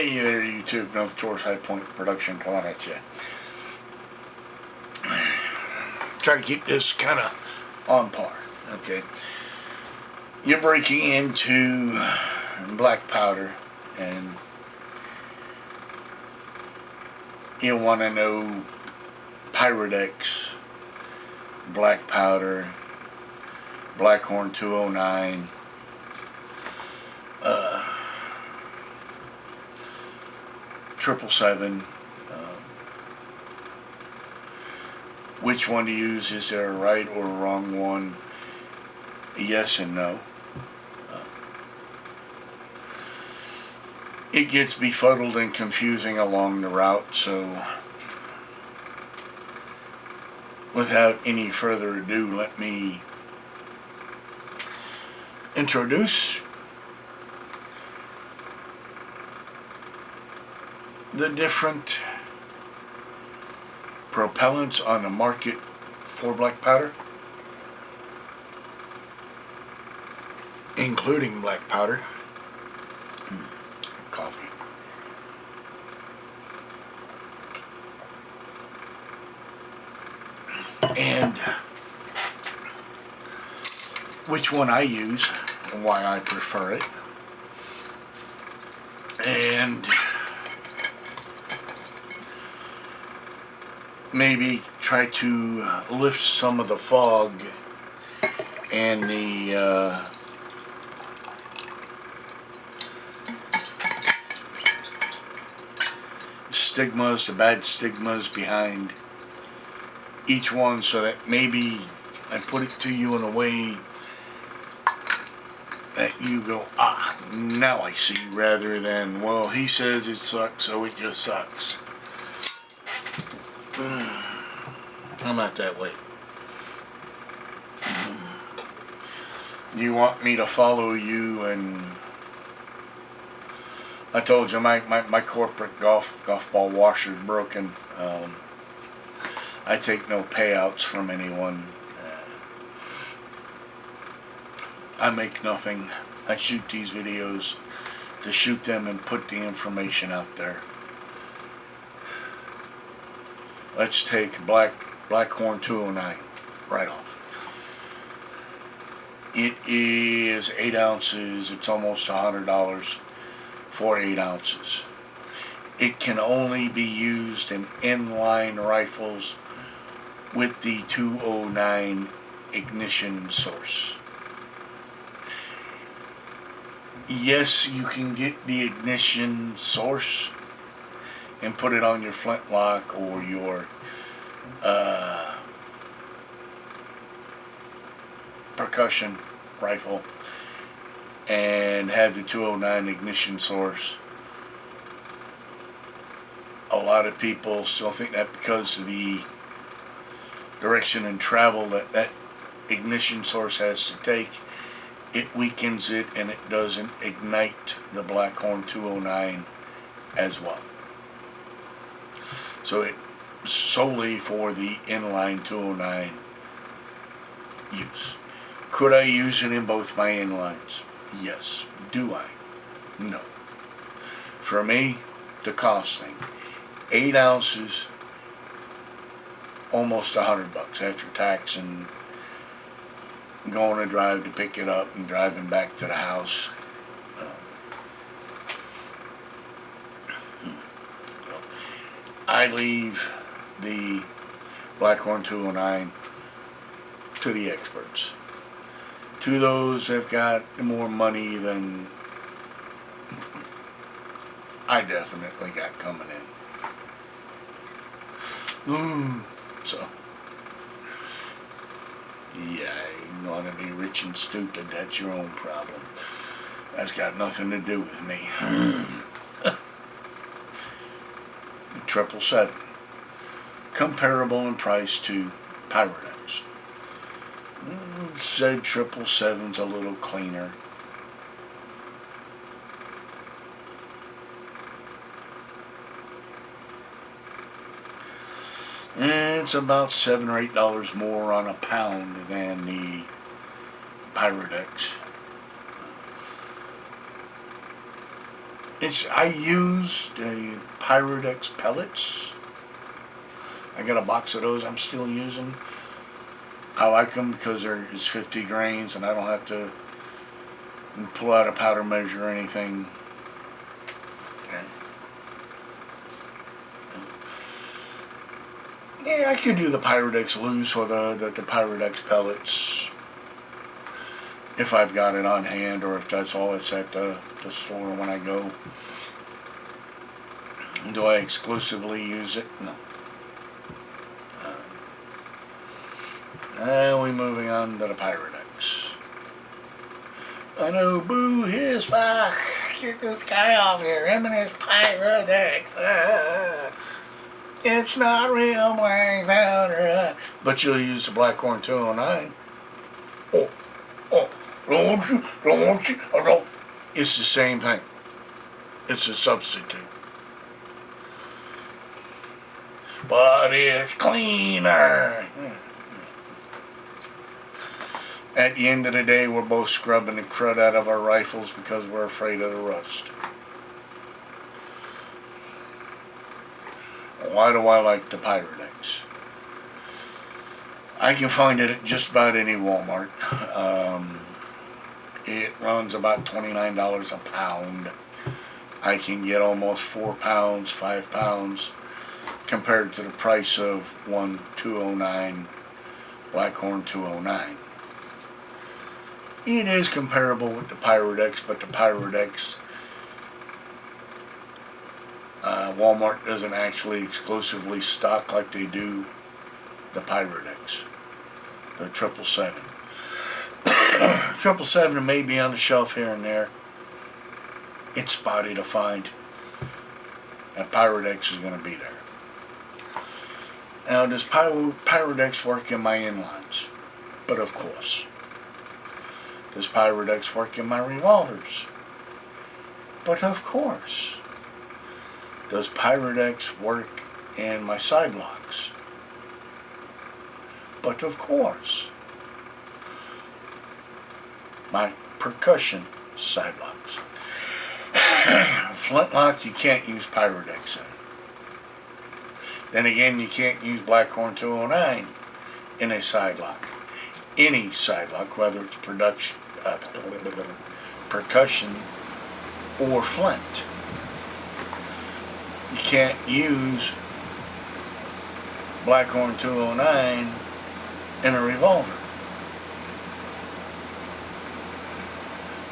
Hey there, YouTube, North Shores High Point Production coming at you. Try to keep this kind of on par, okay? You're breaking into black powder, and you want to know Pyrodex, black powder, Blackhorn 209, 777, which one to use. Is there a right or a wrong one? Yes and no. It gets befuddled and confusing along the route, so without any further ado, let me introduce the different propellants on the market for black powder, including black powder. Coffee. And which one I use and why I prefer it. And maybe try to lift some of the fog and the stigmas, the bad stigmas behind each one, so that maybe I put it to you in a way that you go, ah, now I see, rather than, well, he says it sucks, so it just sucks. I'm not that way. You want me to follow you, and I told you my corporate golf ball washer's broken. I take no payouts from anyone. I make nothing. I shoot these videos to shoot them and put the information out there. Let's take Blackhorn 209 right off. It is 8 ounces. It's almost $100 for 8 ounces. It can only be used in inline rifles with the 209 ignition source. Yes, you can get the ignition source and put it on your flintlock or your percussion rifle and have the 209 ignition source. A lot of people still think that because of the direction and travel that ignition source has to take, it weakens it and it doesn't ignite the Blackhorn 209 as well. So it's solely for the inline 209 use. Could I use it in both my inlines? Yes. Do I? No. For me, the costing, 8 ounces, almost $100 after tax and going to drive to pick it up and driving back to the house. I leave the Blackhorn 209 to the experts. To those that have got more money than I definitely got coming in. So, yeah, you want to be rich and stupid, that's your own problem. That's got nothing to do with me. 777, comparable in price to Pyrodex. Said 777's a little cleaner. It's about $7 or $8 more on a pound than the Pyrodex. I used Pyrodex pellets. I got a box of those I'm still using. I like them because it's 50 grains and I don't have to pull out a powder measure or anything. Yeah, I could do the Pyrodex loose or the Pyrodex pellets if I've got it on hand, or if that's all it's at the store when I go. Do I exclusively use it? No. Now we're moving on to the Pyrodex. I know, boo, his fuck. Get this guy off here. Him and his Pyrodex. It's not real black powder. But you'll use the Blackhorn 209. Don't you, don't. It's the same thing. It's a substitute. But it's cleaner. At the end of the day, we're both scrubbing the crud out of our rifles because we're afraid of the rust. Why do I like the Pyrodex? I can find it at just about any Walmart. It runs about $29 a pound. I can get almost 4 pounds, 5 pounds, compared to the price of one 209, Blackhorn 209. It is comparable with the Pyrodex, but the Pyrodex, Walmart doesn't actually exclusively stock like they do the Pyrodex, the 777. 777 may be on the shelf here and there. It's spotty to find. And Pyrodex is going to be there. Now, does Pyrodex work in my inlines? But of course. Does Pyrodex work in my revolvers? But of course. Does Pyrodex work in my side locks? But of course. My percussion side locks. Flintlock, you can't use Pyrodex in. Then again, you can't use Blackhorn 209 in a side lock. Any side lock, whether it's percussion or flint. You can't use Blackhorn 209 in a revolver.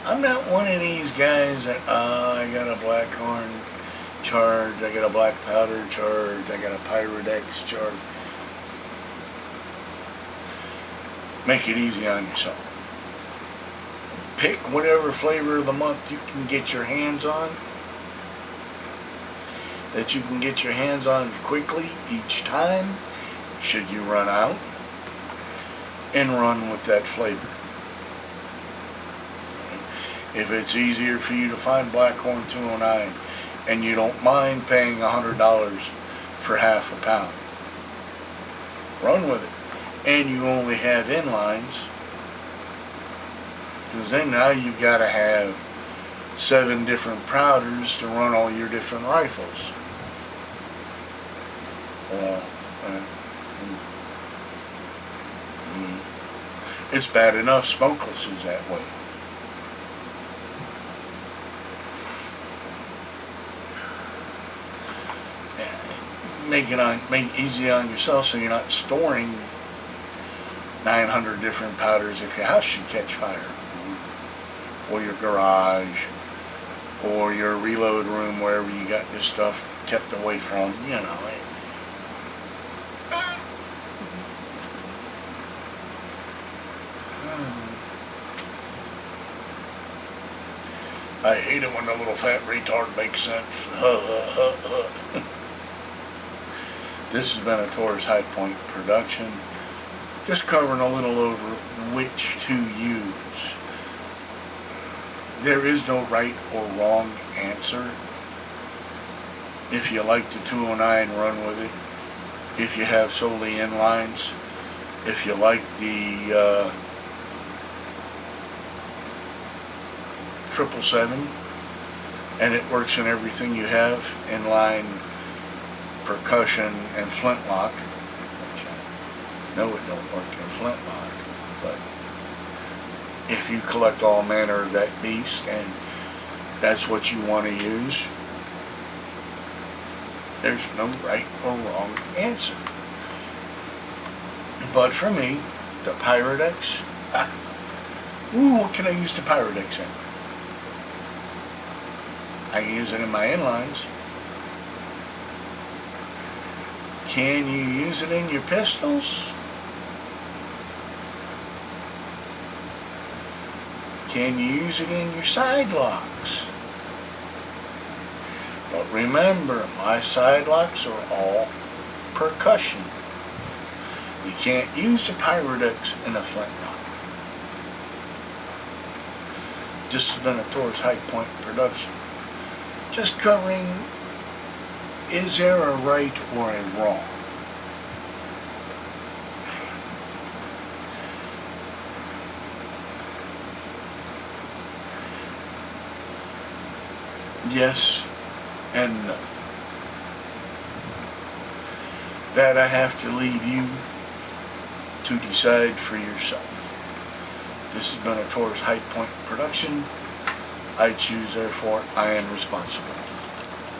I'm not one of these guys that, I got a Blackhorn charge, I got a black powder charge, I got a Pyrodex charge. Make it easy on yourself. Pick whatever flavor of the month you can get your hands on, that you can get your hands on quickly each time, should you run out, and run with that flavor. If it's easier for you to find Blackhorn 209 and you don't mind paying $100 for half a pound, run with it. And you only have inlines, because then now you've got to have 7 different powders to run all your different rifles. Well, it's bad enough smokeless is that way. Make it easy on yourself so you're not storing 900 different powders if your house should catch fire, or your garage, or your reload room, wherever you got this stuff kept away from, you know. I hate it when the little fat retard makes sense. This has been a Taurus High Point production. Just covering a little over which to use. There is no right or wrong answer. If you like the 209, run with it. If you have solely inlines. If you like the 777, and it works in everything you have, inline, percussion, and flintlock. Which I know it don't work in flintlock, but if you collect all manner of that beast and that's what you want to use, there's no right or wrong answer. But for me, the Pyrex, what can I use the Pyrex in? I can use it in my inlines. Can you use it in your pistols? Can you use it in your side locks? But remember, my side locks are all percussion. You can't use the Pyrex in a flintlock. This has been a Taurus High Point production. Just covering, is there a right or a wrong? Yes and no. That I have to leave you to decide for yourself. This has been a Taurus High Point production. I choose, therefore I am responsible.